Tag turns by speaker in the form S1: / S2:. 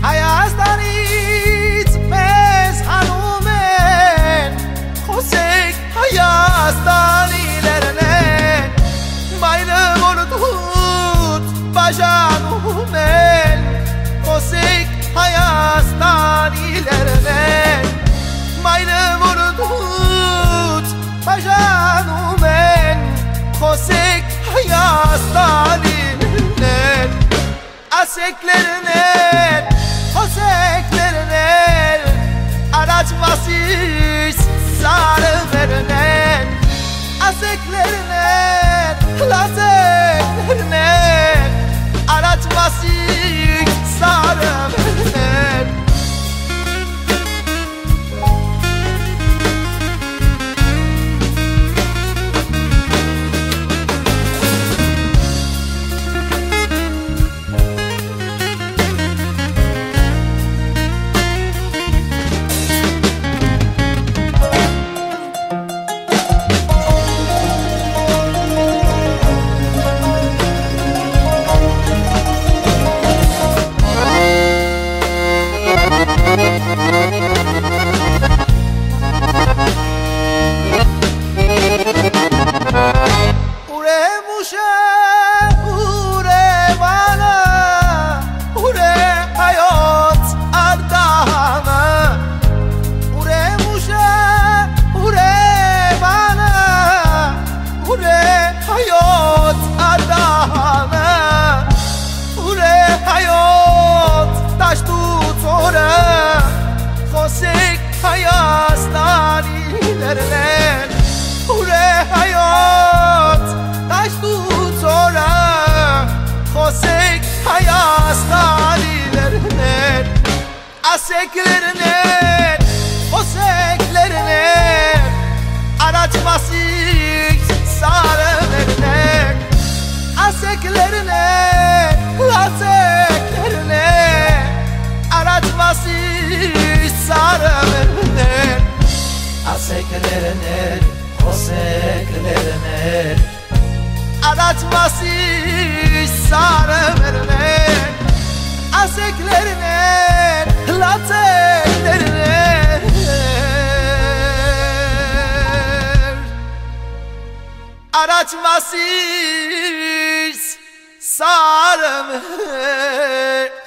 S1: Հայաստանից մեզ հանում են խոսեք Հայաստանի լերնեն մայրը որ դուց բաժանում են խոսեք Հայաստանի լերնեն մայրը որ դուց բաժանում են խոսեք Հայաստանի լերնեն ասեք լերնեն խոսեք լերնեն առաջ մասից սարը վերնեն ասեք լերնեն լացեք լերնեն առաջ մասից սարը վերնեն ասեք լերնեն խոսեք լերնեն առաջ մասից սարը վերնեն ասեք լերնեն լացեք լերնեն առաջ մասից սարը վերնեն ասեք լերնեն խոսեք լերնեն առաջ մասից սարը վերնեն ասեք լերնեն լացեք լերնեն առաջ մասից սարը վերնեն